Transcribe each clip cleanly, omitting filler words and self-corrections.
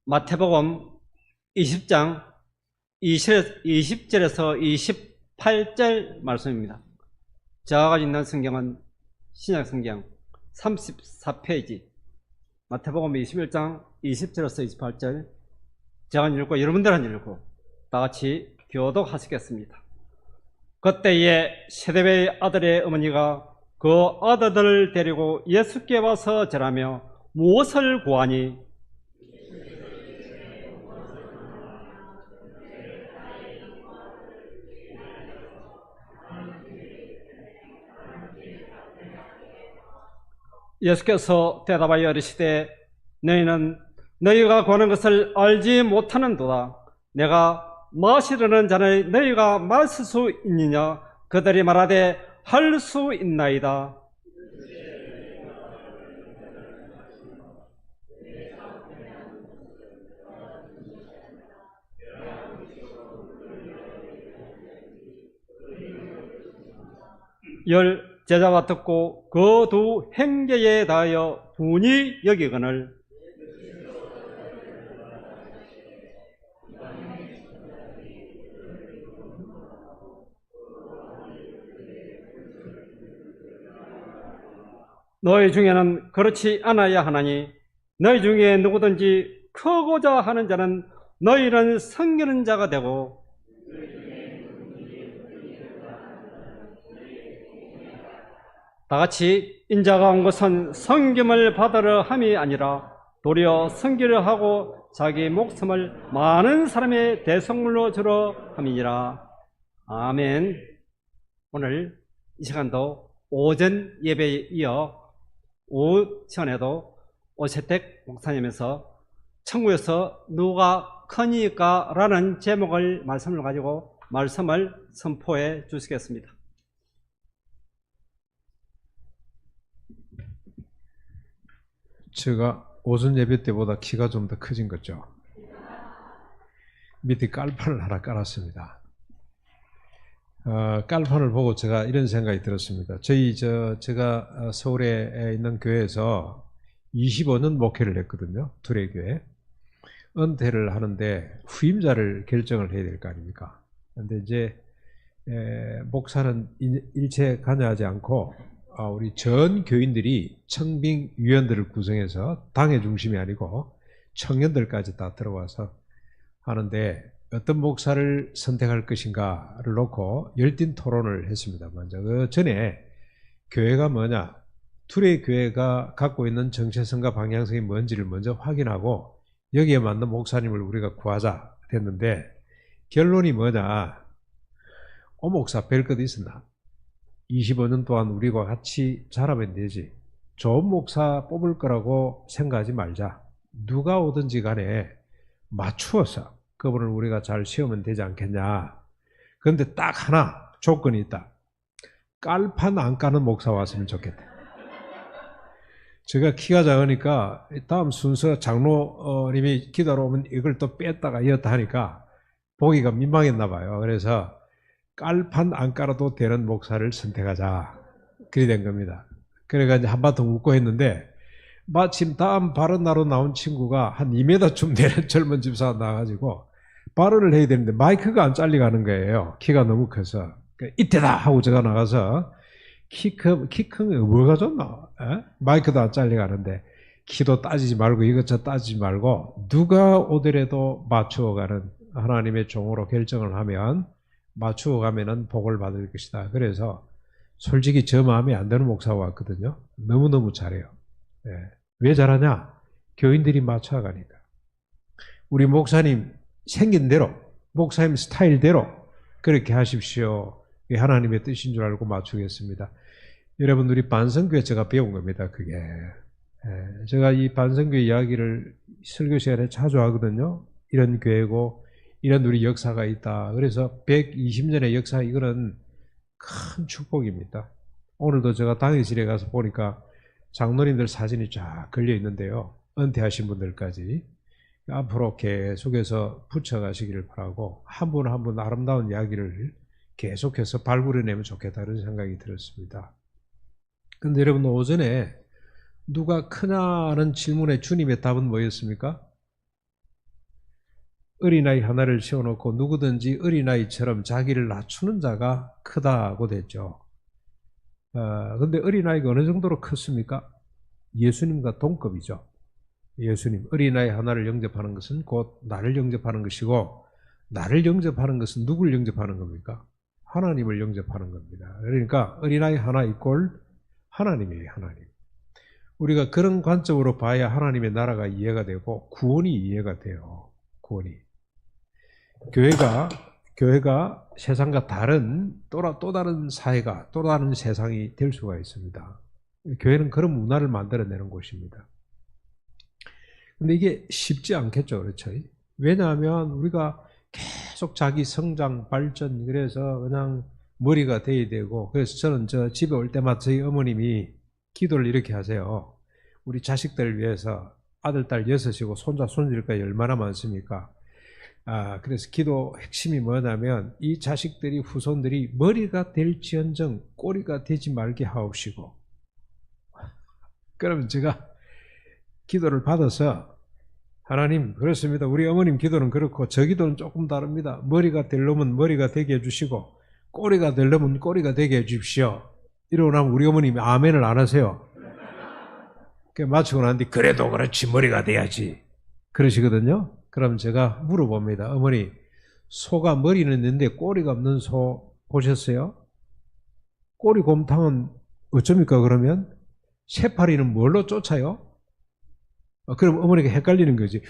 마태복음 20장 20절에서 28절 말씀입니다. 제가 가지고 있는 성경은 신약성경 34페이지 마태복음 21장 20절에서 28절 제가 읽고 여러분들은 읽고 다같이 교독하시겠습니다. 그때에 세데베의 아들의 어머니가 그 아들들을 데리고 예수께 와서 절하며 무엇을 구하니 예수께서 대답하여 이르시되 너희는 너희가 구하는 것을 알지 못하는도다. 내가 마시려는 잔을 너희가 마실 수 있느냐? 그들이 말하되 할 수 있나이다. 열 제자가 듣고 그 두 행제에 대하여 분이 여기거늘 너희 중에는 그렇지 않아야 하나니 너희 중에 누구든지 크고자 하는 자는 너희는 섬기는 자가 되고 다같이 인자가 온 것은 섬김을 받으려 함이 아니라 도리어 섬기려 하고 자기 목숨을 많은 사람의 대성물로 주려 함이니라. 아멘. 오늘 이 시간도 오전 예배에 이어 오후 시간에도 오세택 목사님에서 천국에서 누가 크니까 라는 제목을 말씀을 가지고 말씀을 선포해 주시겠습니다. 제가 오전 예배 때보다 키가 좀 더 커진 거죠. 밑에 깔판을 하나 깔았습니다. 깔판을 보고 제가 이런 생각이 들었습니다. 제가 서울에 있는 교회에서 25년 목회를 했거든요. 두레교회. 은퇴를 하는데 후임자를 결정을 해야 될 거 아닙니까? 그런데 이제 목사는 일체 관여하지 않고 우리 전 교인들이 청빙위원들을 구성해서 당의 중심이 아니고 청년들까지 다 들어와서 하는데 어떤 목사를 선택할 것인가를 놓고 열띤 토론을 했습니다. 먼저 그 전에 교회가 뭐냐, 둘의 교회가 갖고 있는 정체성과 방향성이 뭔지를 먼저 확인하고 여기에 맞는 목사님을 우리가 구하자 했는데 결론이 뭐냐, 목사 뵐 것 있었나? 25년 동안 우리와 같이 자라면 되지. 좋은 목사 뽑을 거라고 생각하지 말자. 누가 오든지 간에 맞추어서 그분을 우리가 잘 세우면 되지 않겠냐. 그런데 딱 하나 조건이 있다. 깔판 안 까는 목사 왔으면 좋겠다. 제가 키가 작으니까 다음 순서 장로님이 기도하러 오면 이걸 또 뺐다가 이었다 하니까 보기가 민망했나 봐요. 그래서 깔판 안 깔아도 되는 목사를 선택하자. 그리 된 겁니다. 그래가 이제 한바탕 웃고 했는데 마침 다음 발언 나로 나온 친구가 한 2m쯤 되는 젊은 집사가 나와가지고 발언을 해야 되는데 마이크가 안 잘려가는 거예요. 키가 너무 커서. 이때다! 하고 제가 나가서 키 큰 게 뭐가 좋나? 마이크도 안 잘려가는데 키도 따지지 말고 이것저것 따지지 말고 누가 오더라도 맞추어가는 하나님의 종으로 결정을 하면 맞추어 가면은 복을 받을 것이다. 그래서 솔직히 저 마음에 안 드는 목사가 왔거든요. 너무너무 잘해요. 네. 왜 잘하냐? 교인들이 맞춰가니까. 우리 목사님 생긴 대로, 목사님 스타일대로 그렇게 하십시오. 이게 하나님의 뜻인 줄 알고 맞추겠습니다. 여러분, 우리 반성교회 제가 배운 겁니다. 그게. 제가 이 반성교회 이야기를 설교 시간에 자주 하거든요. 이런 교회고 이런 우리 역사가 있다. 그래서 120년의 역사, 이거는 큰 축복입니다. 오늘도 제가 당회실에 가서 보니까 장로님들 사진이 쫙 걸려 있는데요. 은퇴하신 분들까지 앞으로 계속해서 붙여가시기를 바라고 한 분 한 분 아름다운 이야기를 계속해서 발굴해내면 좋겠다 그런 생각이 들었습니다. 그런데 여러분, 오전에 누가 크냐는 질문에 주님의 답은 뭐였습니까? 어린아이 하나를 세워놓고 누구든지 어린아이처럼 자기를 낮추는 자가 크다고 됐죠. 근데 어린아이가 어느 정도로 컸습니까? 예수님과 동급이죠. 예수님, 어린아이 하나를 영접하는 것은 곧 나를 영접하는 것이고, 나를 영접하는 것은 누구를 영접하는 겁니까? 하나님을 영접하는 겁니다. 그러니까 어린아이 하나 이꼴 하나님이에요, 하나님. 우리가 그런 관점으로 봐야 하나님의 나라가 이해가 되고 구원이 이해가 돼요. 구원이. 교회가 세상과 다른 또 다른 사회가 또 다른 세상이 될 수가 있습니다. 교회는 그런 문화를 만들어내는 곳입니다. 근데 이게 쉽지 않겠죠, 그렇죠? 왜냐하면 우리가 계속 자기 성장, 발전, 그래서 그냥 머리가 돼야 되고, 그래서 저는 집에 올 때마다 저희 어머님이 기도를 이렇게 하세요. 우리 자식들을 위해서 아들, 딸 6이고 손자, 손주까지 얼마나 많습니까? 그래서 기도 핵심이 뭐냐면 이 자식들이 후손들이 머리가 될지언정 꼬리가 되지 말게 하옵시고, 그러면 제가 기도를 받아서 하나님, 그렇습니다. 우리 어머님 기도는 그렇고 저 기도는 조금 다릅니다. 머리가 될 놈은 머리가 되게 해주시고 꼬리가 될 놈은 꼬리가 되게 해주십시오. 이러고 나면 우리 어머님이 아멘을 안 하세요. 마치고 난 뒤 그래도 그렇지 머리가 돼야지 그러시거든요. 그럼 제가 물어봅니다. 어머니, 소가 머리는 있는데 꼬리가 없는 소 보셨어요? 꼬리곰탕은 어쩝니까 그러면? 새파리는 뭘로 쫓아요? 그럼 어머니가 헷갈리는 거지.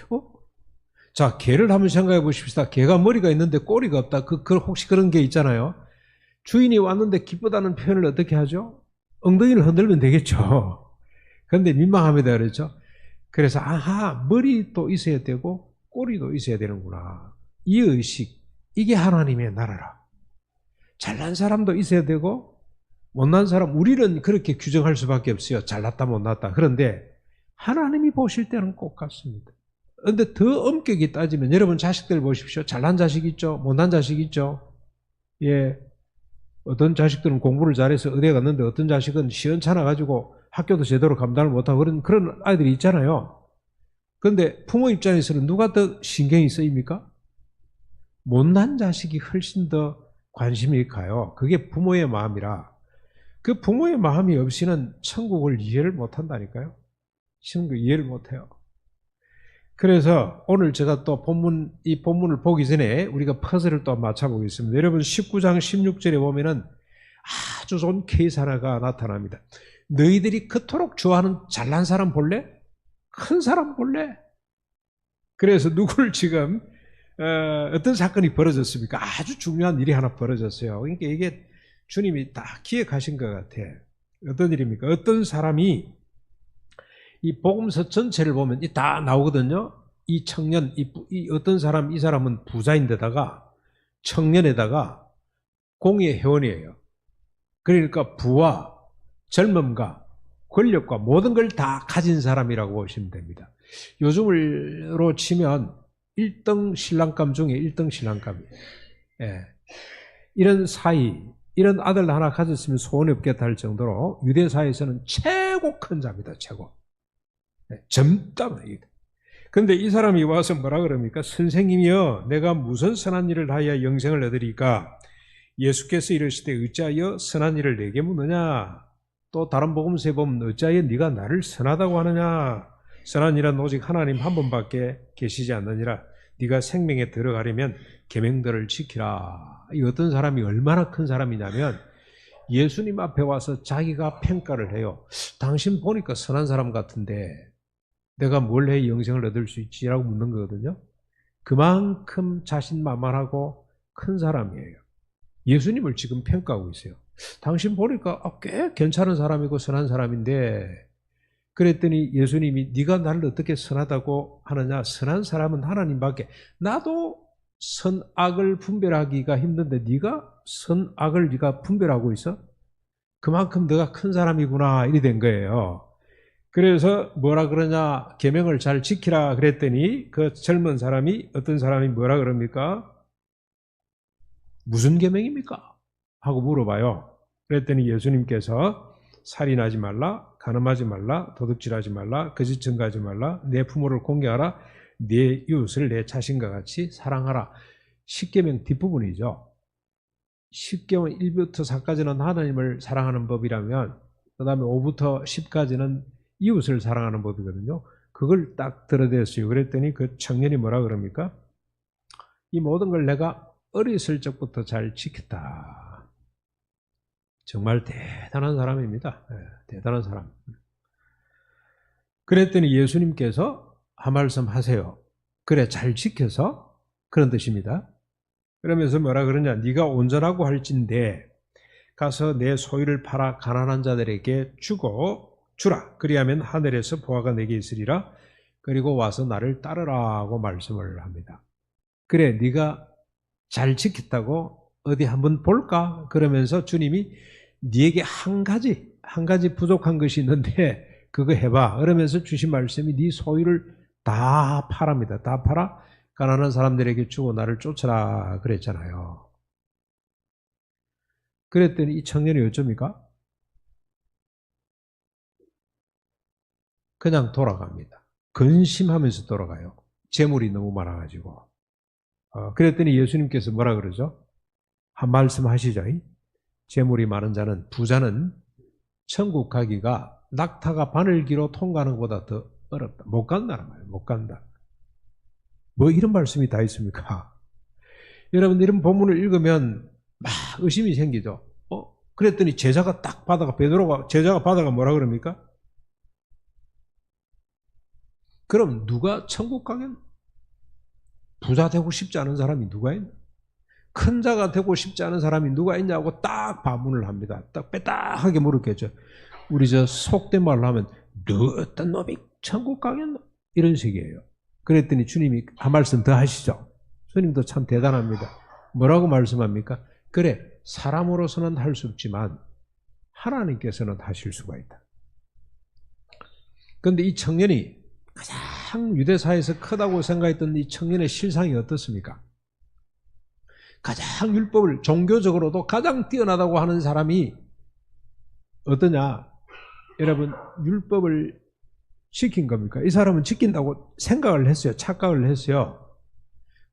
자, 개를 한번 생각해 보십시다. 개가 머리가 있는데 꼬리가 없다. 혹시 그런 게 있잖아요. 주인이 왔는데 기쁘다는 표현을 어떻게 하죠? 엉덩이를 흔들면 되겠죠. 그런데 민망합니다. 그렇죠? 그래서 머리도 있어야 되고 꼬리도 있어야 되는구나. 이 의식, 이게 하나님의 나라라. 잘난 사람도 있어야 되고 못난 사람, 우리는 그렇게 규정할 수밖에 없어요. 잘났다 못났다. 그런데 하나님이 보실 때는 꼭 같습니다. 그런데 더 엄격히 따지면 여러분 자식들 보십시오. 잘난 자식 있죠? 못난 자식 있죠? 예, 어떤 자식들은 공부를 잘해서 의대 갔는데 어떤 자식은 시원찮아 가지고 학교도 제대로 감당을 못하고 그런 아이들이 있잖아요. 그런데 부모 입장에서는 누가 더 신경이 쓰입니까? 못난 자식이 훨씬 더 관심이 가요. 그게 부모의 마음이라. 그 부모의 마음이 없이는 천국을 이해를 못한다니까요. 천국 이해를 못해요. 그래서 오늘 제가 또 이 본문을 보기 전에 우리가 퍼즐을 또 맞춰보겠습니다. 여러분 19장 16절에 보면은 아주 좋은 케이스 하나가 나타납니다. 너희들이 그토록 좋아하는 잘난 사람 볼래? 큰 사람 볼래? 그래서 누구를 지금 어떤 사건이 벌어졌습니까? 아주 중요한 일이 하나 벌어졌어요. 그러니까 이게 주님이 다 기획하신 것 같아. 어떤 일입니까? 어떤 사람이 이 복음서 전체를 보면 다 나오거든요. 이 청년, 이 어떤 사람, 이 사람은 부자인데다가 청년에다가 공의 회원이에요. 그러니까 부와 젊음과 권력과 모든 걸 다 가진 사람이라고 보시면 됩니다. 요즘으로 치면 1등 신랑감 중에 1등 신랑감이에요. 예. 이런 사이, 이런 아들 하나 가졌으면 소원이 없겠다 할 정도로 유대사에서는 최고 큰 자입니다. 최고. 젊다만. 그런데 이 사람이 와서 뭐라 그럽니까? 선생님이여, 내가 무슨 선한 일을 하여 영생을 얻으리까? 예수께서 이르시되 어찌하여 선한 일을 내게 묻느냐? 또 다른 복음서에 보면 어찌하여 네가 나를 선하다고 하느냐? 선한 일은 오직 하나님 한 분밖에 계시지 않느니라. 네가 생명에 들어가려면 계명들을 지키라. 이 어떤 사람이 얼마나 큰 사람이냐면 예수님 앞에 와서 자기가 평가를 해요. 당신 보니까 선한 사람 같은데 내가 뭘 해야 영생을 얻을 수 있지라고 묻는 거거든요. 그만큼 자신만만하고 큰 사람이에요. 예수님을 지금 평가하고 있어요. 당신 보니까 꽤 괜찮은 사람이고 선한 사람인데, 그랬더니 예수님이 네가 나를 어떻게 선하다고 하느냐? 선한 사람은 하나님밖에. 나도 선악을 분별하기가 힘든데 네가 선악을 네가 분별하고 있어? 그만큼 네가 큰 사람이구나, 이리 된 거예요. 그래서 뭐라 그러냐? 계명을 잘 지키라 그랬더니 그 젊은 사람이, 어떤 사람이 뭐라 그럽니까? 무슨 계명입니까? 하고 물어봐요. 그랬더니 예수님께서 살인하지 말라, 간음하지 말라, 도둑질하지 말라, 거짓 증거하지 말라, 내 부모를 공경하라, 네 이웃을 내 자신과 같이 사랑하라. 십계명 뒷부분이죠. 십계명 1부터 4까지는 하나님을 사랑하는 법이라면 그 다음에 5부터 10까지는 이웃을 사랑하는 법이거든요. 그걸 딱 들어댔어요. 그랬더니 그 청년이 뭐라 그럽니까? 이 모든 걸 내가 어렸을 적부터 잘 지켰다. 정말 대단한 사람입니다. 대단한 사람. 그랬더니 예수님께서 한 말씀 하세요. 그래, 잘 지켜서? 그런 뜻입니다. 그러면서 뭐라 그러냐? 네가 온전하고 할진대 가서 내 소유를 팔아 가난한 자들에게 주라. 그리하면 하늘에서 보화가 내게 있으리라. 그리고 와서 나를 따르라고 말씀을 합니다. 그래, 네가 잘 지켰다고 어디 한번 볼까? 그러면서 주님이 네게 한 가지 부족한 것이 있는데 그거 해봐. 그러면서 주신 말씀이 네 소유를 다 팔합니다. 다 팔아 가난한 사람들에게 주고 나를 쫓아라 그랬잖아요. 그랬더니 이 청년이 어쩝니까? 그냥 돌아갑니다. 근심하면서 돌아가요. 재물이 너무 많아가지고. 그랬더니 예수님께서 뭐라 그러죠? 한 말씀 하시죠. 재물이 많은 자는, 부자는 천국 가기가 낙타가 바늘기로 통과하는 것보다 더 어렵다. 못 간다는 거예요. 못 간다. 뭐 이런 말씀이 다 있습니까? 여러분 이런 본문을 읽으면 막 의심이 생기죠. 그랬더니 제자가 딱 받아가, 제자가 받아가 뭐라 그럽니까? 그럼 누가 천국 가겠나? 부자 되고 싶지 않은 사람이 누가 있나? 큰 자가 되고 싶지 않은 사람이 누가 있냐고 딱 반문을 합니다. 딱 빼딱하게 물었겠죠. 우리 저 속된 말로 하면 너 어떤 놈이 천국 가겠나? 이런 식이에요. 그랬더니 주님이 한 말씀 더 하시죠. 주님도 참 대단합니다. 뭐라고 말씀합니까? 그래, 사람으로서는 할 수 없지만 하나님께서는 하실 수가 있다. 그런데 이 청년이 가장 유대사에서 크다고 생각했던 이 청년의 실상이 어떻습니까? 가장 율법을 종교적으로도 가장 뛰어나다고 하는 사람이 어떠냐? 여러분, 율법을 지킨 겁니까? 이 사람은 지킨다고 생각을 했어요. 착각을 했어요.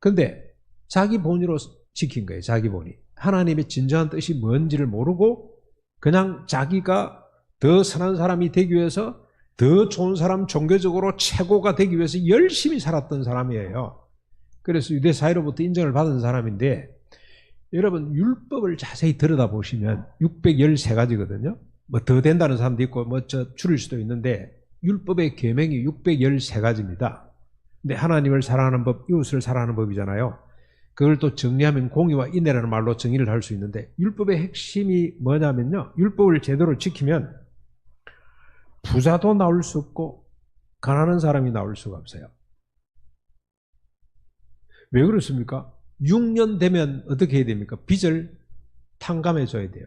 근데 자기 본의로 지킨 거예요. 자기 본의. 하나님의 진정한 뜻이 뭔지를 모르고 그냥 자기가 더 선한 사람이 되기 위해서, 더 좋은 사람, 종교적으로 최고가 되기 위해서 열심히 살았던 사람이에요. 그래서 유대 사회로부터 인정을 받은 사람인데, 여러분 율법을 자세히 들여다보시면 613가지거든요. 뭐 더 된다는 사람도 있고 뭐 줄일 수도 있는데 율법의 계명이 613가지입니다. 근데 하나님을 사랑하는 법, 이웃을 사랑하는 법이잖아요. 그걸 또 정리하면 공의와 인애라는 말로 정의를 할 수 있는데, 율법의 핵심이 뭐냐면요, 율법을 제대로 지키면 부자도 나올 수 없고 가난한 사람이 나올 수가 없어요. 왜 그렇습니까? 6년 되면 어떻게 해야 됩니까? 빚을 탕감해 줘야 돼요.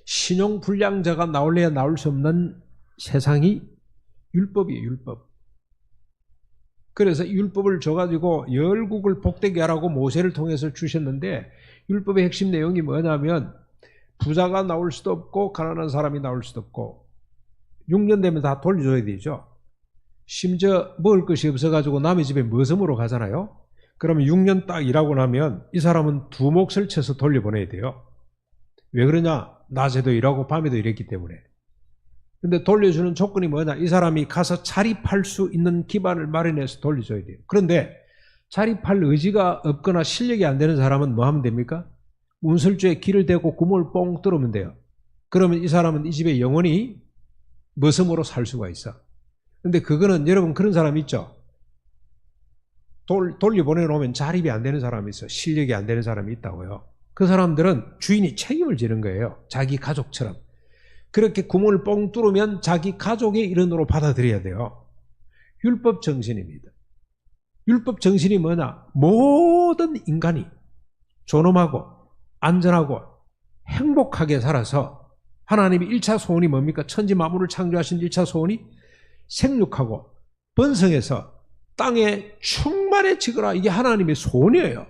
신용불량자가 나올래야 나올 수 없는 세상이 율법이에요. 율법. 그래서 율법을 줘가지고 열국을 복되게 하라고 모세를 통해서 주셨는데, 율법의 핵심 내용이 뭐냐면 부자가 나올 수도 없고 가난한 사람이 나올 수도 없고 6년 되면 다 돌려줘야 되죠. 심지어 먹을 것이 없어가지고 남의 집에 머슴으로 가잖아요. 그러면 6년 딱 일하고 나면 이 사람은 두 몫을 쳐서 돌려보내야 돼요. 왜 그러냐? 낮에도 일하고 밤에도 일했기 때문에. 근데 돌려주는 조건이 뭐냐? 이 사람이 가서 자립할 수 있는 기반을 마련해서 돌려줘야 돼요. 그런데 자립할 의지가 없거나 실력이 안 되는 사람은 뭐 하면 됩니까? 운설주에 길을 대고 구멍을 뻥 뚫으면 돼요. 그러면 이 사람은 이 집에 영원히 머슴으로 살 수가 있어. 근데 그거는 여러분 그런 사람 있죠? 돌려보내놓으면 자립이 안 되는 사람이 있어. 실력이 안 되는 사람이 있다고요. 그 사람들은 주인이 책임을 지는 거예요. 자기 가족처럼. 그렇게 구멍을 뻥 뚫으면 자기 가족의 일원으로 받아들여야 돼요. 율법 정신입니다. 율법 정신이 뭐냐? 모든 인간이 존엄하고 안전하고 행복하게 살아서, 하나님이 1차 소원이 뭡니까? 천지 만물을 창조하신 1차 소원이 생육하고 번성해서 땅에 충만해지거라. 이게 하나님의 소원이에요.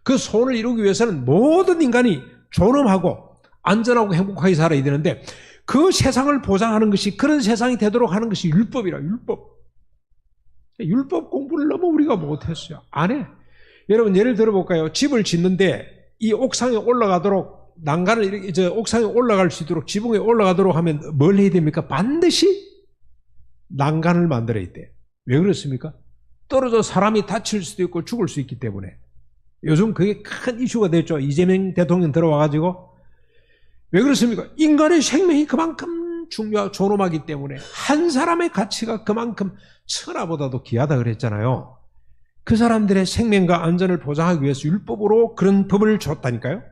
그 소원을 이루기 위해서는 모든 인간이 존엄하고 안전하고 행복하게 살아야 되는데, 그 세상을 보장하는 것이, 그런 세상이 되도록 하는 것이 율법이라. 율법. 율법 공부를 너무 우리가 못했어요. 안 해. 여러분 예를 들어볼까요? 집을 짓는데 이 옥상에 올라가도록 난간을 이렇게 옥상에 올라갈 수 있도록 지붕에 올라가도록 하면 뭘 해야 됩니까? 반드시 난간을 만들어야 돼. 왜 그렇습니까? 떨어져 사람이 다칠 수도 있고 죽을 수 있기 때문에. 요즘 그게 큰 이슈가 됐죠. 이재명 대통령 들어와가지고. 왜 그렇습니까? 인간의 생명이 그만큼 존엄하기 때문에 한 사람의 가치가 그만큼 천하보다도 귀하다 그랬잖아요. 그 사람들의 생명과 안전을 보장하기 위해서 율법으로 그런 법을 줬다니까요.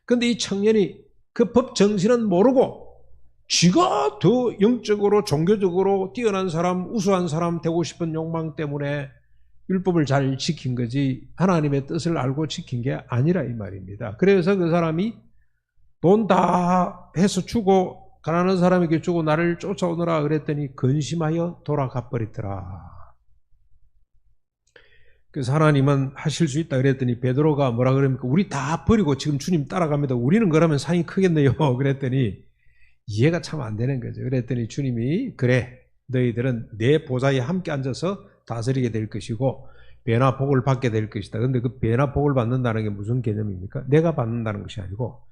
그런데 이 청년이 그 법 정신은 모르고 쥐가 더 영적으로 종교적으로 뛰어난 사람, 우수한 사람 되고 싶은 욕망 때문에 율법을 잘 지킨 거지 하나님의 뜻을 알고 지킨 게 아니라 이 말입니다. 그래서 그 사람이 돈 다 해서 주고 가난한 사람에게 주고 나를 쫓아오느라 그랬더니 근심하여 돌아가 버리더라. 그래서 하나님은 하실 수 있다 그랬더니 베드로가 뭐라 그럽니까? 우리 다 버리고 지금 주님 따라갑니다. 우리는 그러면 상이 크겠네요. 그랬더니 이해가 참 안 되는 거죠. 그랬더니 주님이 그래 너희들은 내 보좌에 함께 앉아서 다스리게 될 것이고 배나 복을 받게 될 것이다. 그런데 그 배나 복을 받는다는 게 무슨 개념입니까? 내가 받는다는 것이 아니고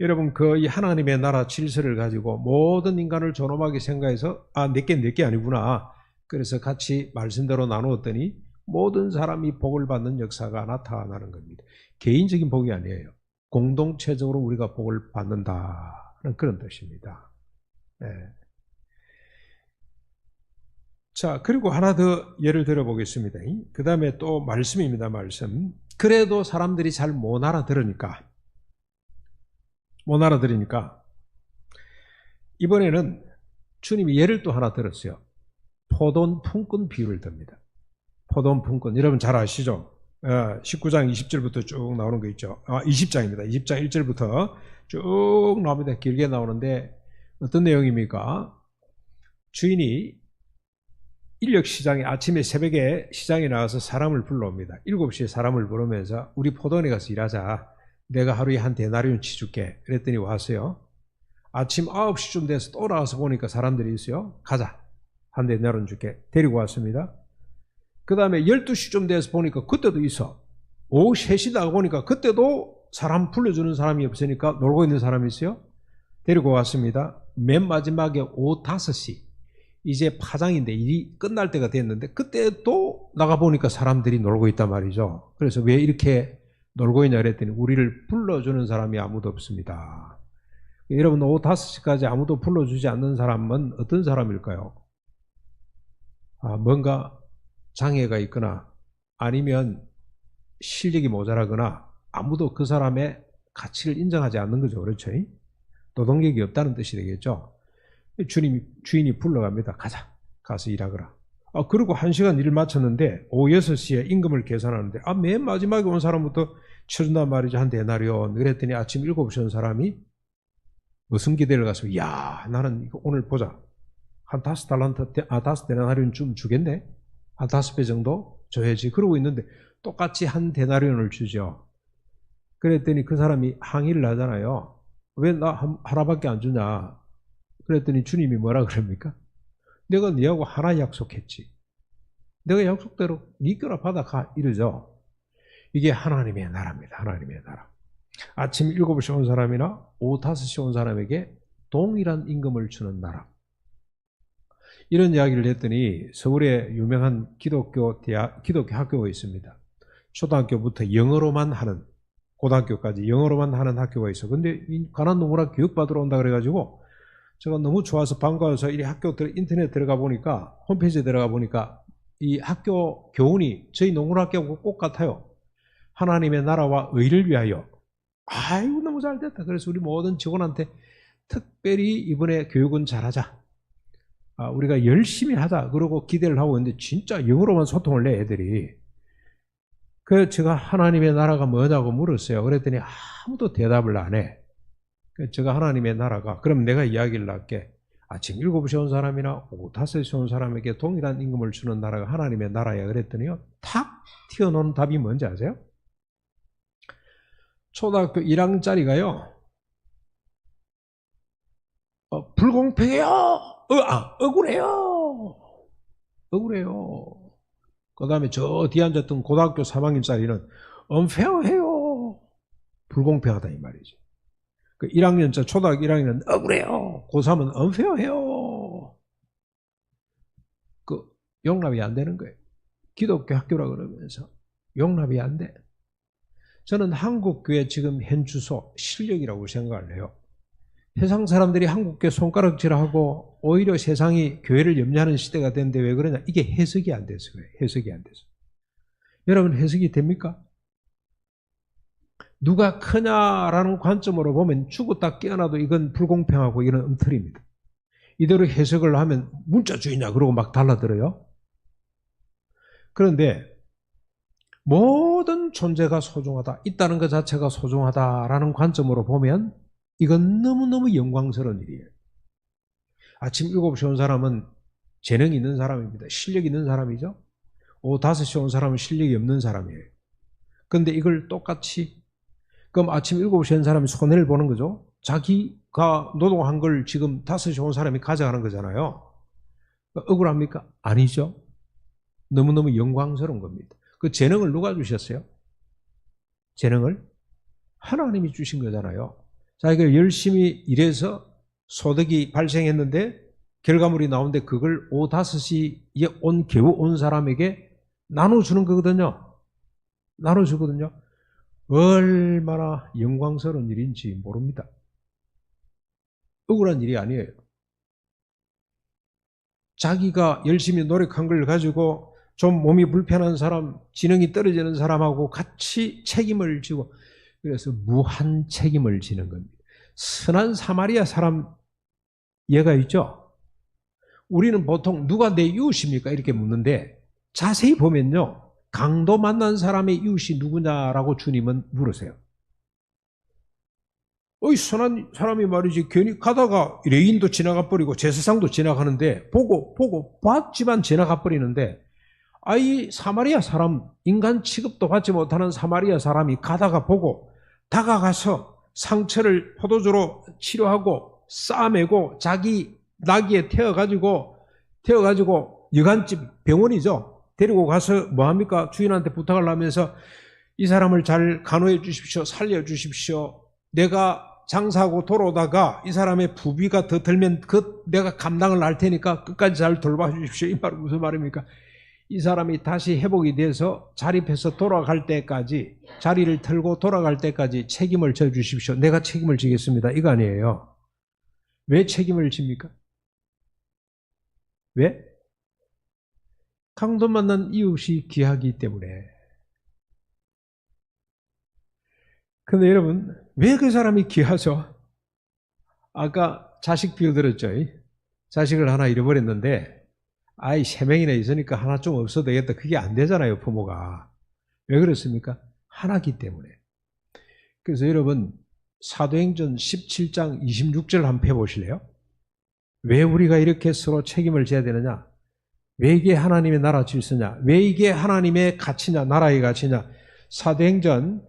여러분 그 이 하나님의 나라 질서를 가지고 모든 인간을 존엄하게 생각해서 내게 아니구나. 그래서 같이 말씀대로 나누었더니 모든 사람이 복을 받는 역사가 나타나는 겁니다. 개인적인 복이 아니에요. 공동체적으로 우리가 복을 받는다는 그런 뜻입니다. 네. 자, 그리고 하나 더 예를 들어보겠습니다. 그 다음에 또 말씀입니다. 말씀. 그래도 사람들이 잘 못 알아들으니까 이번에는 주님이 예를 또 하나 들었어요. 포도원 품꾼 비유를 듭니다. 포도원 품꾼 여러분 잘 아시죠? 19장 20절부터 쭉 나오는 거 있죠. 20장입니다. 20장 1절부터 쭉 나옵니다. 길게 나오는데 어떤 내용입니까? 주인이 인력시장에 아침에 새벽에 시장에 나가서 사람을 불러옵니다. 7시에 사람을 부르면서 우리 포도원에 가서 일하자. 내가 하루에 한 데나리온치 줄게. 그랬더니 왔어요. 아침 9시쯤 돼서 또 나와서 보니까 사람들이 있어요. 가자. 한 데나리온 줄게. 데리고 왔습니다. 그 다음에 12시쯤 돼서 보니까 그때도 있어. 오후 3시 나가 보니까 그때도 사람 불러주는 사람이 없으니까 놀고 있는 사람이 있어요. 데리고 왔습니다. 맨 마지막에 오후 5시. 이제 파장인데 일이 끝날 때가 됐는데 그때 또 나가보니까 사람들이 놀고 있단 말이죠. 그래서 왜 이렇게 놀고 있냐 그랬더니 우리를 불러주는 사람이 아무도 없습니다. 여러분 오후 5시까지 아무도 불러주지 않는 사람은 어떤 사람일까요? 뭔가 장애가 있거나 아니면 실력이 모자라거나 아무도 그 사람의 가치를 인정하지 않는 거죠. 그렇죠? 노동력이 없다는 뜻이 되겠죠. 주인이 불러갑니다. 가자. 가서 일하거라. 그리고 1시간 일을 마쳤는데 오후 6시에 임금을 계산하는데 맨 마지막에 온 사람부터 쳐준단 말이죠. 한 데나리온. 그랬더니 아침 7시에 온 사람이 무슨 기대를 가서 야 나는 이거 오늘 보자. 한 5 데나리온 좀 주겠네. 한 5배 정도 줘야지. 그러고 있는데 똑같이 한 데나리온을 주죠. 그랬더니 그 사람이 항의를 하잖아요. 왜 나 하나밖에 안 주냐. 그랬더니 주님이 뭐라 그럽니까? 내가 네하고 하나 약속했지. 내가 약속대로 네 거나 받아가 이러죠. 이게 하나님의 나라입니다. 하나님의 나라. 아침 7시에 온 사람이나 오후 5시에 온 사람에게 동일한 임금을 주는 나라. 이런 이야기를 했더니 서울에 유명한 기독교 학교가 있습니다. 초등학교부터 영어로만 하는, 고등학교까지 영어로만 하는 학교가 있어. 근데 가난 농구라 교육받으러 온다 그래가지고 제가 너무 좋아서 반가워서 이 학교 인터넷 들어가 보니까 홈페이지에 들어가 보니까 이 학교 교훈이 저희 농구학교하고 꼭 같아요. 하나님의 나라와 의를 위하여. 아이고 너무 잘 됐다. 그래서 우리 모든 직원한테 특별히 이번에 교육은 잘하자. 우리가 열심히 하자. 그러고 기대를 하고 있는데 진짜 영어로만 소통을 해 애들이. 그래서 제가 하나님의 나라가 뭐냐고 물었어요. 그랬더니 아무도 대답을 안 해. 제가 하나님의 나라가 그럼 내가 이야기를 할게. 아침 7시에 온 사람이나 오후 5시에 온 사람에게 동일한 임금을 주는 나라가 하나님의 나라야 그랬더니요. 탁 튀어나오는 답이 뭔지 아세요? 초등학교 1학년짜리가요. 불공평해요. 억울해요. 억울해요. 그 다음에 저 뒤에 앉았던 고등학교 3학년짜리는 unfair해요. 불공평하다 이 말이죠. 그 1학년짜 초등학교 1학년은 억울해요. 고3은 unfair해요. 그 용납이 안 되는 거예요. 기독교 학교라 그러면서 용납이 안 돼. 저는 한국교회 지금 현 주소 실력이라고 생각을 해요. 세상 사람들이 한국교회 손가락질하고 오히려 세상이 교회를 염려하는 시대가 됐는데 왜 그러냐? 이게 해석이 안 돼서 그래요. 해석이 안 돼서. 여러분 해석이 됩니까? 누가 크냐라는 관점으로 보면 죽었다 깨어나도 이건 불공평하고 이런 음틀입니다. 이대로 해석을 하면 문자주의냐 그러고 막 달라들어요. 그런데 모든 존재가 소중하다, 있다는 것 자체가 소중하다라는 관점으로 보면 이건 너무너무 영광스러운 일이에요. 아침 7시에 온 사람은 재능이 있는 사람입니다. 실력이 있는 사람이죠. 오후 5시에 온 사람은 실력이 없는 사람이에요. 그런데 이걸 똑같이 그럼 아침 7시에 온 사람이 손해를 보는 거죠. 자기가 노동한 걸 지금 5시에 온 사람이 가져가는 거잖아요. 억울합니까? 아니죠. 너무너무 영광스러운 겁니다. 그 재능을 누가 주셨어요? 재능을 하나님이 주신 거잖아요. 자기가 열심히 일해서 소득이 발생했는데 결과물이 나오는데 그걸 오후 5시에 겨우 온 사람에게 나눠주는 거거든요. 나눠주거든요. 얼마나 영광스러운 일인지 모릅니다. 억울한 일이 아니에요. 자기가 열심히 노력한 걸 가지고 좀 몸이 불편한 사람, 지능이 떨어지는 사람하고 같이 책임을 지고 그래서 무한 책임을 지는 겁니다. 선한 사마리아 사람 예가 있죠? 우리는 보통 누가 내 이웃입니까? 이렇게 묻는데 자세히 보면요. 강도 만난 사람의 이웃이 누구냐라고 주님은 물으세요. 선한 사람이 말이지 괜히 가다가 레인도 지나가 버리고 제사상도 지나가는데 보고 봤지만 지나가 버리는데 이 사마리아 사람, 인간 취급도 받지 못하는 사마리아 사람이 가다가 보고 다가가서 상처를 포도주로 치료하고 싸매고 자기 나귀에 태워가지고 여간집 병원이죠. 데리고 가서 뭐합니까? 주인한테 부탁을 하면서 이 사람을 잘 간호해 주십시오. 살려 주십시오. 내가 장사하고 돌아오다가 이 사람의 부비가 더 들면 내가 감당을 할 테니까 끝까지 잘 돌봐 주십시오. 이 말은 무슨 말입니까? 이 사람이 다시 회복이 돼서 자립해서 돌아갈 때까지 자리를 털고 돌아갈 때까지 책임을 져 주십시오. 내가 책임을 지겠습니다. 이거 아니에요. 왜 책임을 집니까? 왜? 강도 만난 이웃이 귀하기 때문에. 근데 여러분, 왜 그 사람이 귀하죠? 아까 자식 비유 들었죠? 자식을 하나 잃어버렸는데 아이 3명이나 있으니까 하나 좀 없어도 되겠다. 그게 안 되잖아요, 부모가. 왜 그렇습니까? 하나기 때문에. 그래서 여러분, 사도행전 17장 26절 한번 펴보실래요? 왜 우리가 이렇게 서로 책임을 져야 되느냐? 왜 이게 하나님의 나라 질서냐? 왜 이게 하나님의 가치냐? 나라의 가치냐? 사도행전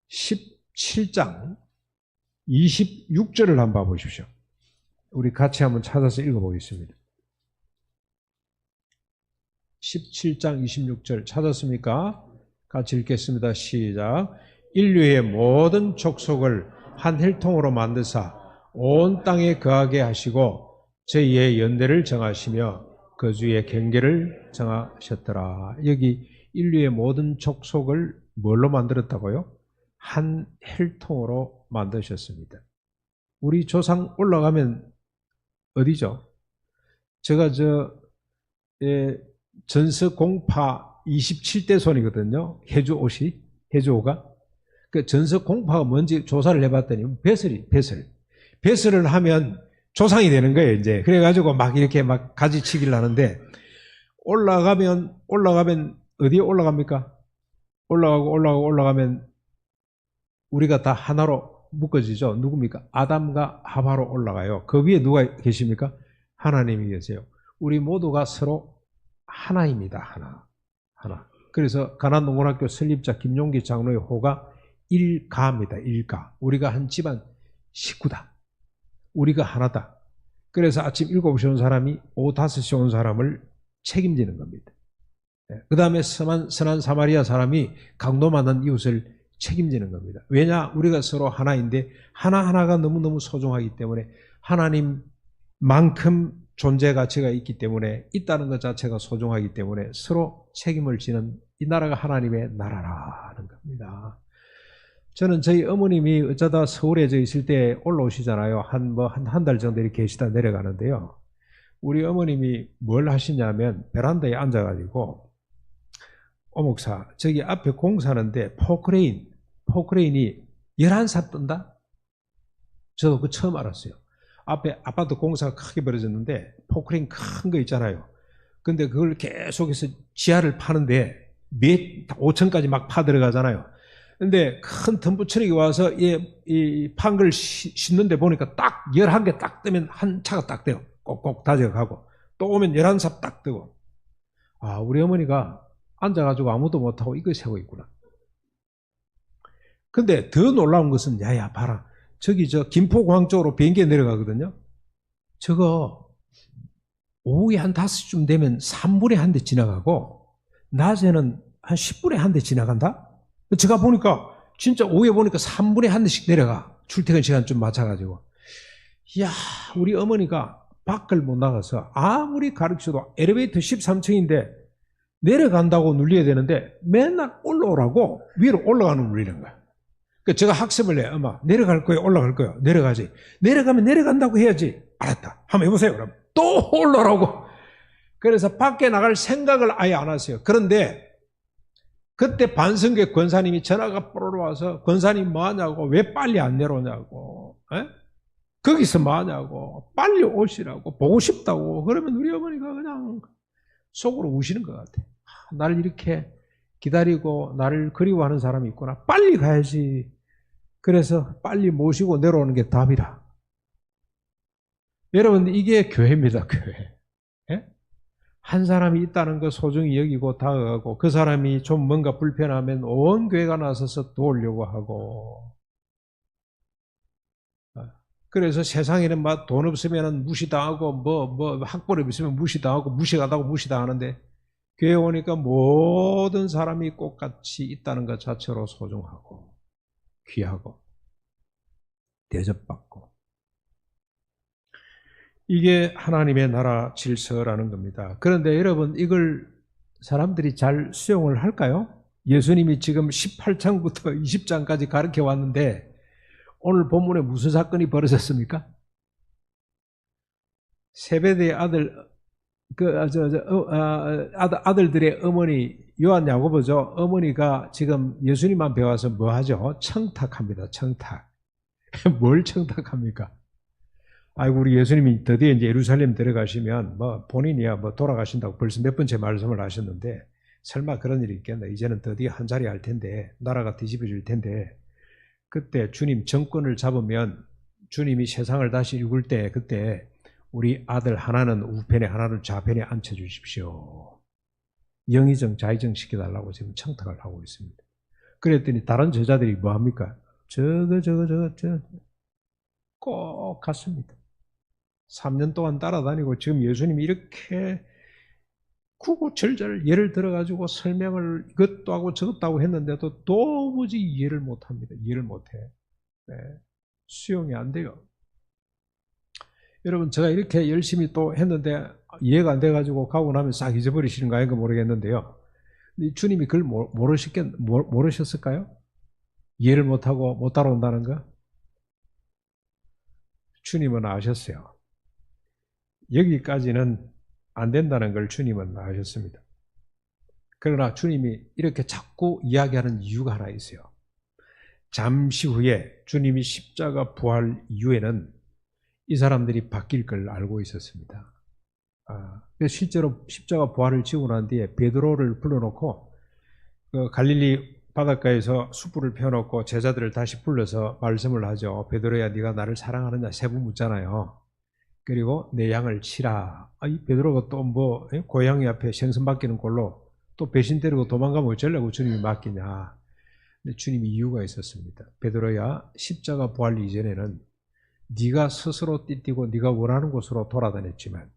17장 26절을 한번 봐보십시오. 우리 같이 한번 찾아서 읽어보겠습니다. 17장 26절 찾았습니까? 같이 읽겠습니다. 시작. 인류의 모든 족속을 한 혈통으로 만드사 온 땅에 거하게 하시고 저희의 연대를 정하시며 거주의 경계를 정하셨더라. 여기 인류의 모든 족속을 뭘로 만들었다고요? 한 혈통으로 만드셨습니다. 우리 조상 올라가면 어디죠? 제가 전석공파 27대 손이거든요. 해주 옷이, 해주호가. 그 전석공파가 뭔지 조사를 해봤더니 배설을 하면 조상이 되는 거예요, 이제. 그래가지고 막 이렇게 막 가지치기를 하는데, 올라가면 어디에 올라갑니까? 올라가면 우리가 다 하나로 묶어지죠. 누굽니까? 아담과 하와로 올라가요. 그 위에 누가 계십니까? 하나님이 계세요. 우리 모두가 서로 하나입니다. 하나. 그래서 가난농군학교 설립자 김용기 장로의 호가 일가입니다. 일가. 우리가 한 집안 식구다. 우리가 하나다. 그래서 아침 7시에 온 사람이 오후 5시에 온 사람을 책임지는 겁니다. 그 다음에 선한 사마리아 사람이 강도 만난 이웃을 책임지는 겁니다. 왜냐? 우리가 서로 하나인데 하나하나가 너무너무 소중하기 때문에 하나님만큼 존재 가치가 있기 때문에 있다는 것 자체가 소중하기 때문에 서로 책임을 지는 이 나라가 하나님의 나라라는 겁니다. 저는 저희 어머님이 어쩌다 서울에 있을 때 올라오시잖아요. 한 달 정도 이렇게 계시다 내려가는데요. 우리 어머님이 뭘 하시냐면 베란다에 앉아가지고 목사, 저기 앞에 공사하는데 포크레인이 11삽 뜬다? 저도 그 처음 알았어요. 앞에 아파트 공사가 크게 벌어졌는데 포크레인 큰 거 있잖아요. 근데 그걸 계속해서 지하를 파는데 5층까지 막 파 들어가잖아요. 근데 큰 덤프트럭이 와서 이 판 걸 싣는데 보니까 딱 11개 딱 뜨면 한 차가 딱 돼요. 꼭꼭 다져가고. 또 오면 11삽 딱 뜨고. 아, 우리 어머니가 앉아가지고 아무도 못하고 이거 세고 있구나. 근데 더 놀라운 것은, 야야, 봐라. 저기 김포공항 쪽으로 비행기에 내려가거든요. 저거, 오후에 한 5시쯤 되면 3분에 한 대 지나가고, 낮에는 한 10분에 한 대 지나간다? 제가 보니까, 진짜 오후에 보니까 3분에 한 대씩 내려가. 출퇴근 시간 좀 맞춰가지고. 이야, 우리 어머니가 밖을 못 나가서 아무리 가르쳐도 엘리베이터 13층인데 내려간다고 눌려야 되는데 맨날 올라오라고 위로 올라가는 눌리는 거야. 그러니까 제가 학습을 해. 엄마, 내려갈 거예요? 올라갈 거예요? 내려가지. 내려가면 내려간다고 해야지. 알았다. 한번 해보세요. 그럼 또 올라오라고. 그래서 밖에 나갈 생각을 아예 안 하세요. 그런데 그때 반성계 권사님이 전화가 뽀로로 와서 권사님 뭐하냐고, 왜 빨리 안 내려오냐고, 거기서 뭐하냐고, 빨리 오시라고, 보고 싶다고. 그러면 우리 어머니가 그냥 속으로 우시는 것 같아. 나를 이렇게 기다리고 나를 그리워하는 사람이 있구나. 빨리 가야지. 그래서 빨리 모시고 내려오는 게 답이라. 여러분, 이게 교회입니다. 교회. 예? 한 사람이 있다는 거 소중히 여기고 다가가고, 그 사람이 좀 뭔가 불편하면 온 교회가 나서서 도우려고 하고. 그래서 세상에는 막 돈 없으면 무시당하고, 학벌이 없으면 무시당하고, 무시하다고 무시당하는데, 교회 오니까 모든 사람이 똑같이 있다는 것 자체로 소중하고, 귀하고, 대접받고. 이게 하나님의 나라 질서라는 겁니다. 그런데 여러분, 이걸 사람들이 잘 수용을 할까요? 예수님이 지금 18장부터 20장까지 가르쳐 왔는데, 오늘 본문에 무슨 사건이 벌어졌습니까? 세베대의 아들들의 어머니, 요한 야고보죠. 어머니가 지금 예수님만 배워서 뭐 하죠? 청탁합니다. 청탁. 뭘 청탁합니까? 아이고, 우리 예수님이 드디어 이제 예루살렘 들어가시면 본인이야 돌아가신다고 벌써 몇 번째 말씀을 하셨는데, 설마 그런 일이 있겠나? 이제는 드디어 한 자리 할 텐데, 나라가 뒤집어질 텐데, 그때 주님 정권을 잡으면 주님이 세상을 다시 읽을 때, 그때 우리 아들 하나는 우편에 하나를 좌편에 앉혀주십시오. 영의정 좌의정 시켜달라고 지금 청탁을 하고 있습니다. 그랬더니 다른 제자들이 뭐합니까? 꼭 갔습니다. 3년 동안 따라다니고 지금 예수님이 이렇게 구구절절 예를 들어가지고 설명을 이것도 하고 저것도 하고 했는데도 도무지 이해를 못합니다. 이해를 못해. 네. 수용이 안 돼요. 여러분, 제가 이렇게 열심히 또 했는데 이해가 안 돼가지고 가고 나면 싹 잊어버리시는 거 아닌가 모르겠는데요. 주님이 그걸 모르셨을까요? 이해를 못하고 못 따라온다는 거? 주님은 아셨어요. 여기까지는 안 된다는 걸 주님은 아셨습니다. 그러나 주님이 이렇게 자꾸 이야기하는 이유가 하나 있어요. 잠시 후에 주님이 십자가 부활 이후에는 이 사람들이 바뀔 걸 알고 있었습니다. 실제로 십자가 부활을 지고 난 뒤에 베드로를 불러놓고 갈릴리 바닷가에서 숯불을 펴놓고 제자들을 다시 불러서 말씀을 하죠. 베드로야, 네가 나를 사랑하느냐 3번 묻잖아요. 그리고 내 양을 치라. 이 베드로가 또 고양이 앞에 생선 맡기는 꼴로 또 배신 때리고 도망가면 어쩌려고 주님이 맡기냐. 근데 주님이 이유가 있었습니다. 베드로야, 십자가 부활 이전에는 네가 스스로 띠뛰고 네가 원하는 곳으로 돌아다녔지만,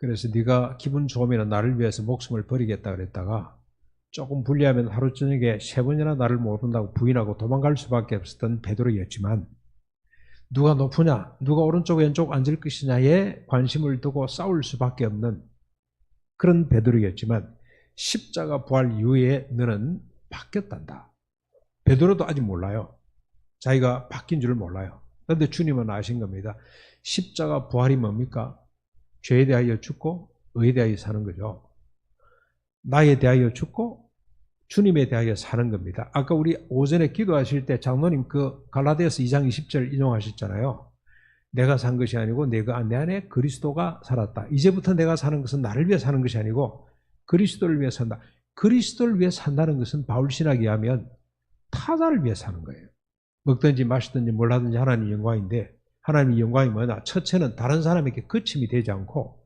그래서 네가 기분 좋으면 나를 위해서 목숨을 버리겠다 그랬다가 조금 불리하면 하루 저녁에 3번이나 나를 모른다고 부인하고 도망갈 수밖에 없었던 베드로였지만 누가 높으냐, 누가 오른쪽 왼쪽 앉을 것이냐에 관심을 두고 싸울 수밖에 없는 그런 베드로였지만 십자가 부활 이후에 너는 바뀌었단다. 베드로도 아직 몰라요. 자기가 바뀐 줄 몰라요. 그런데 주님은 아신 겁니다. 십자가 부활이 뭡니까? 죄에 대하여 죽고 의에 대하여 사는 거죠. 나에 대하여 죽고 주님에 대하여 사는 겁니다. 아까 우리 오전에 기도하실 때 장로님 그 갈라디아서 2장 20절 인용하셨잖아요. 내가 산 것이 아니고 내 안에 그리스도가 살았다. 이제부터 내가 사는 것은 나를 위해 사는 것이 아니고 그리스도를 위해 산다. 그리스도를 위해 산다는 것은 바울신학에 하면 타자를 위해 사는 거예요. 먹든지 마시든지 뭘 하든지 하나님의 영광인데 하나님의 영광이 뭐냐? 첫째는 다른 사람에게 거침이 되지 않고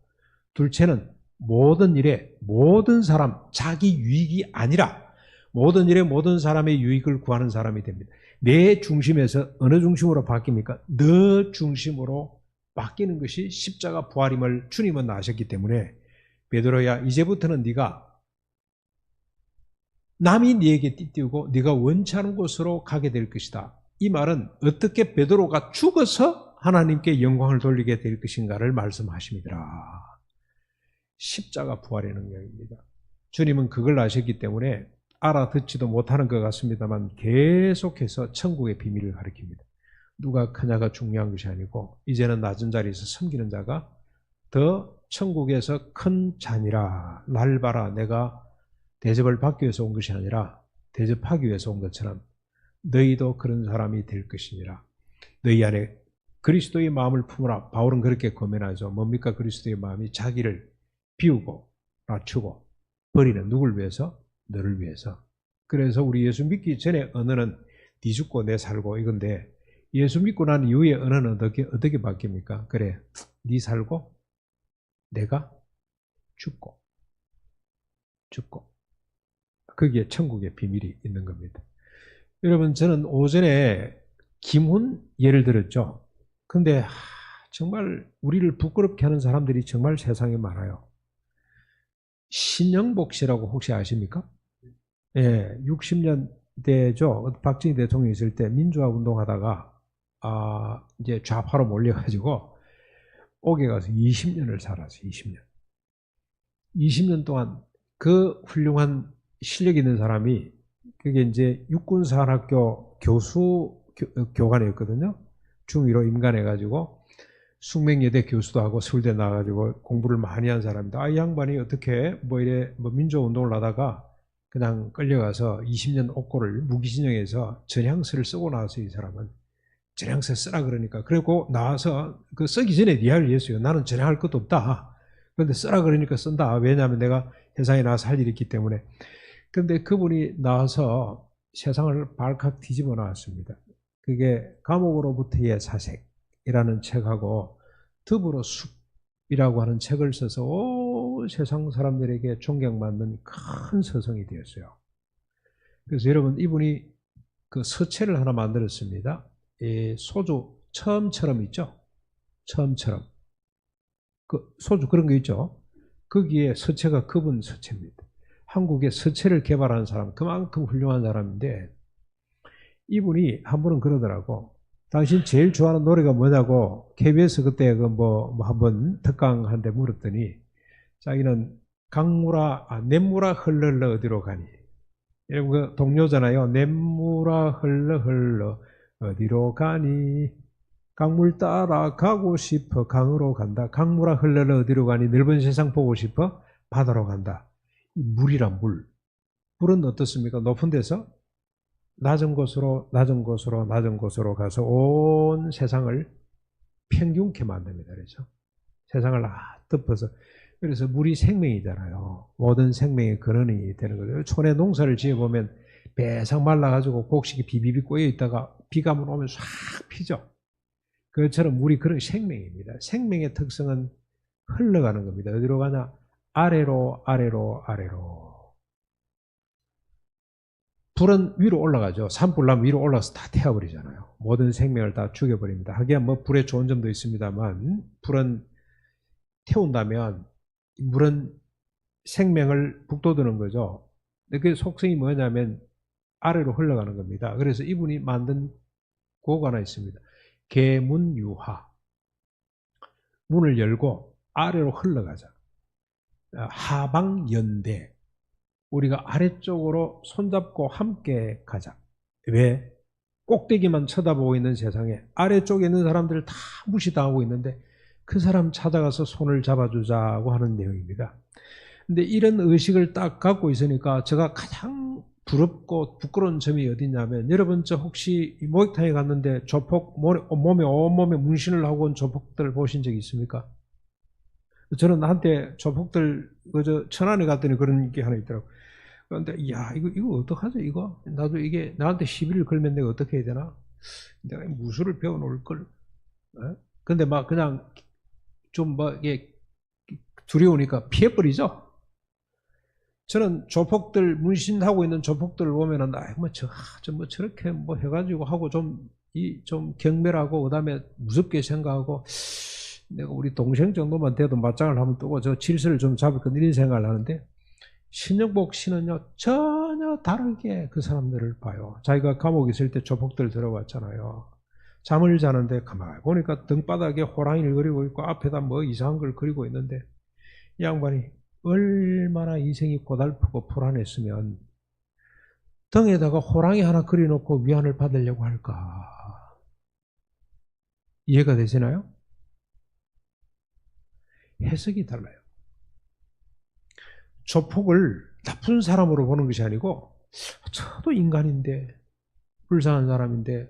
둘째는 모든 일에 모든 사람 자기 유익이 아니라 모든 일에 모든 사람의 유익을 구하는 사람이 됩니다. 내 중심에서 어느 중심으로 바뀝니까? 너 중심으로 바뀌는 것이 십자가 부활임을 주님은 아셨기 때문에 베드로야 이제부터는 네가 남이 네게 띠띠우고 네가 원치 않은 곳으로 가게 될 것이다. 이 말은 어떻게 베드로가 죽어서 하나님께 영광을 돌리게 될 것인가를 말씀하십니다. 십자가 부활의 능력입니다. 주님은 그걸 아셨기 때문에 알아듣지도 못하는 것 같습니다만 계속해서 천국의 비밀을 가르칩니다. 누가 크냐가 중요한 것이 아니고 이제는 낮은 자리에서 섬기는 자가 더 천국에서 큰 자니라. 날 봐라. 내가 대접을 받기 위해서 온 것이 아니라 대접하기 위해서 온 것처럼 너희도 그런 사람이 될 것이니라. 너희 안에 그리스도의 마음을 품으라. 바울은 그렇게 고면하죠. 뭡니까? 그리스도의 마음이 자기를 비우고 낮추고 버리는 누굴 위해서? 너를 위해서. 그래서 우리 예수 믿기 전에 언어는 네 죽고 내 살고 이건데 예수 믿고 난 이후에 언어는 어떻게 바뀝니까? 그래, 네 살고 내가 죽고 거기에 천국의 비밀이 있는 겁니다. 여러분 저는 오전에 김훈 예를 들었죠. 근데 정말 우리를 부끄럽게 하는 사람들이 정말 세상에 많아요. 신영복 씨라고 혹시 아십니까? 예, 60년대죠. 박정희 대통령이 있을 때 민주화 운동하다가 이제 좌파로 몰려가지고 옥에 가서 20년을 살았어요. 20년 동안 그 훌륭한 실력 있는 사람이 그게 이제 육군사관학교 교관이었거든요. 중1로 임관해가지고 숙명여대 교수도 하고 서울대 나와가지고 공부를 많이 한 사람입니다. 이 양반이 어떻게 민주화 운동을 하다가 그냥 끌려가서 20년 옥고를 무기징역해서 전향서를 쓰고 나와서 이 사람은 전향서 쓰라 그러니까 그리고 나와서 그 쓰기 전에 이야기를 했어요. 나는 전향할 것도 없다. 그런데 쓰라 그러니까 쓴다. 왜냐하면 내가 세상에 나와서 할 일이 있기 때문에. 그런데 그분이 나와서 세상을 발칵 뒤집어 놨습니다. 그게 감옥으로부터의 사색이라는 책하고 더불어 숲이라고 하는 책을 써서 세상 사람들에게 존경받는 큰 서성이 되었어요. 그래서 여러분 이분이 그 서체를 하나 만들었습니다. 소주 처음처럼 있죠? 처음처럼. 그 소주 그런 거 있죠? 거기에 서체가 그분 서체입니다. 한국에 서체를 개발한 사람, 그만큼 훌륭한 사람인데 이분이 한 번은 그러더라고. 당신 제일 좋아하는 노래가 뭐냐고 KBS 그때 한번 특강한데 물었더니 자기는 냇물아 흘러 어디로 가니? 여러분 그 동료잖아요. 냇물아 흘러 어디로 가니? 강물 따라 가고 싶어 강으로 간다. 강물아 흘러 어디로 가니? 넓은 세상 보고 싶어 바다로 간다. 물이란 물. 물은 어떻습니까? 높은 데서 낮은 곳으로 가서 온 세상을 평균케 만듭니다. 그렇죠? 세상을 덮어서. 그래서 물이 생명이잖아요. 모든 생명의 근원이 되는 거죠. 촌에 농사를 지어보면 배상 말라가지고 곡식이 비비비 꼬여있다가 비가 오면 싹 피죠. 그것처럼 물이 그런 생명입니다. 생명의 특성은 흘러가는 겁니다. 어디로 가냐? 아래로. 불은 위로 올라가죠. 산불 나면 위로 올라가서 다 태워버리잖아요. 모든 생명을 다 죽여버립니다. 하기야 불에 좋은 점도 있습니다만 불은 태운다면 물은 생명을 북돋우는 거죠. 근데 그 속성이 뭐냐면 아래로 흘러가는 겁니다. 그래서 이분이 만든 구호가 하나 있습니다. 계문유하. 문을 열고 아래로 흘러가자. 하방연대. 우리가 아래쪽으로 손잡고 함께 가자. 왜? 꼭대기만 쳐다보고 있는 세상에 아래쪽에 있는 사람들을 다 무시당하고 있는데 그 사람 찾아가서 손을 잡아주자고 하는 내용입니다. 근데 이런 의식을 딱 갖고 있으니까 제가 가장 부럽고 부끄러운 점이 어디냐면, 여러분 저 혹시 목욕탕에 갔는데 조폭 온몸에 문신을 하고 온 조폭들 보신 적 있습니까? 저는 한때 조폭들 그저 천안에 갔더니 그런 게 하나 있더라고. 그런데 야 이거 어떡하죠 이거? 나도 이게 나한테 시비를 걸면 내가 어떻게 해야 되나? 내가 무술을 배워놓을 걸. 근데 막 그냥 좀 뭐 이게 두려우니까 피해버리죠. 저는 조폭들 문신하고 있는 조폭들을 보면은 뭐 저렇게 뭐 해가지고 하고 좀 경멸하고 그다음에 무섭게 생각하고, 내가 우리 동생 정도만 돼도 맞짱을 한번 뜨고 저 질서를 좀 잡을 건 이런 생각을 하는데, 신영복 씨는요 전혀 다르게 그 사람들을 봐요. 자기가 감옥에 있을 때 조폭들 들어왔잖아요. 잠을 자는데 가만히 보니까 등바닥에 호랑이를 그리고 있고 앞에다 뭐 이상한 걸 그리고 있는데, 이 양반이 얼마나 인생이 고달프고 불안했으면 등에다가 호랑이 하나 그려놓고 위안을 받으려고 할까? 이해가 되시나요? 해석이 달라요. 조폭을 나쁜 사람으로 보는 것이 아니고, 저도 인간인데, 불쌍한 사람인데,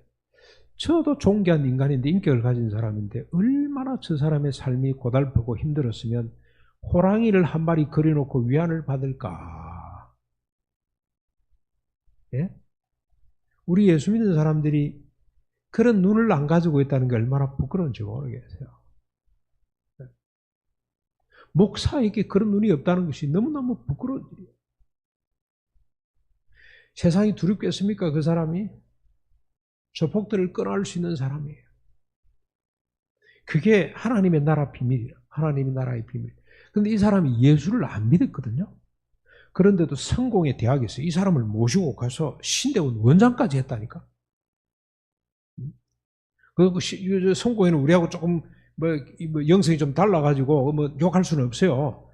저도 존귀한 인간인데, 인격을 가진 사람인데 얼마나 저 사람의 삶이 고달프고 힘들었으면 호랑이를 한 마리 그려놓고 위안을 받을까? 예? 우리 예수 믿는 사람들이 그런 눈을 안 가지고 있다는 게 얼마나 부끄러운지 모르겠어요. 목사에게 그런 눈이 없다는 것이 너무너무 부끄러운 일이에요. 세상이 두렵겠습니까? 그 사람이 조폭들을 끊어낼 수 있는 사람이에요. 그게 하나님의 나라 비밀이에요. 하나님의 나라의 비밀. 그런데 이 사람이 예수를 안 믿었거든요. 그런데도 성공의 대학에서 이 사람을 모시고 가서 신대원 원장까지 했다니까. 그 성공에는 우리하고 조금 뭐 영성이 좀 달라가지고 뭐 욕할 수는 없어요.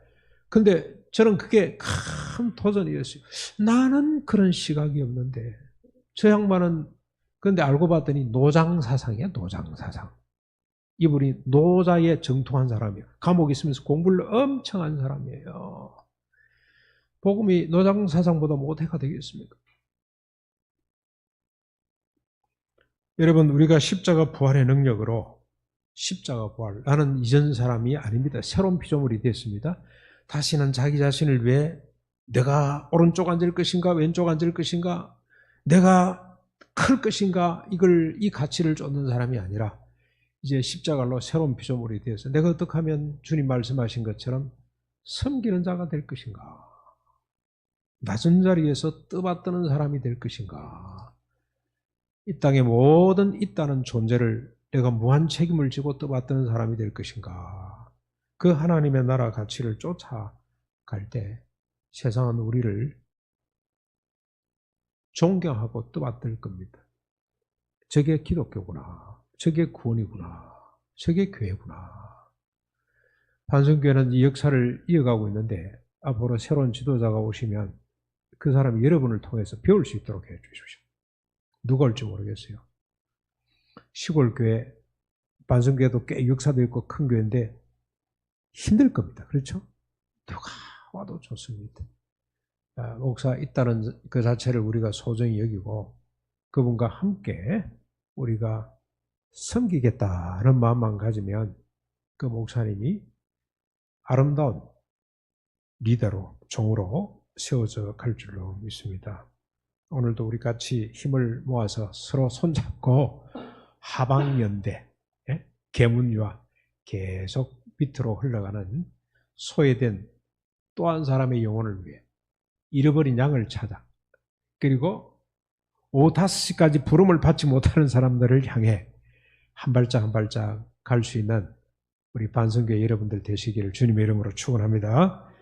근데 저는 그게 큰 도전이었어요. 나는 그런 시각이 없는데 저 양반은, 근데 알고 봤더니 노장사상이야. 노장사상. 이분이 노자에 정통한 사람이에요. 감옥에 있으면서 공부를 엄청 한 사람이에요. 복음이 노장사상보다 못해가 되겠습니까? 여러분, 우리가 십자가 부활의 능력으로 십자가 부활, 나는 이전 사람이 아닙니다. 새로운 피조물이 됐습니다. 다시는 자기 자신을 위해 내가 오른쪽 앉을 것인가 왼쪽 앉을 것인가, 내가 클 것인가, 이 가치를 쫓는 사람이 아니라 이제 십자가로 새로운 피조물이 되어서 내가 어떻게 하면 주님 말씀하신 것처럼 섬기는 자가 될 것인가, 낮은 자리에서 떠받드는 사람이 될 것인가, 이 땅의 모든 있다는 존재를 내가 무한 책임을 지고 떠받드는 사람이 될 것인가. 그 하나님의 나라 가치를 쫓아갈 때 세상은 우리를 존경하고 떠받들 겁니다. 저게 기독교구나, 저게 구원이구나, 저게 교회구나. 반성교회는 이 역사를 이어가고 있는데, 앞으로 새로운 지도자가 오시면 그 사람이 여러분을 통해서 배울 수 있도록 해주십시오. 누가 올지 모르겠어요. 시골교회, 반성교회도 꽤 역사도 있고 큰 교회인데 힘들 겁니다. 그렇죠? 누가 와도 좋습니다. 목사 있다는 그 자체를 우리가 소중히 여기고 그분과 함께 우리가 섬기겠다는 마음만 가지면 그 목사님이 아름다운 리더로, 종으로 세워져 갈 줄로 믿습니다. 오늘도 우리 같이 힘을 모아서 서로 손잡고 하방연대, 계문유하, 계속 밑으로 흘러가는 소외된 또 한 사람의 영혼을 위해 잃어버린 양을 찾아, 그리고 5, 5시까지 부름을 받지 못하는 사람들을 향해 한 발짝 한 발짝 갈 수 있는 우리 반성교회 여러분들 되시기를 주님의 이름으로 축원합니다.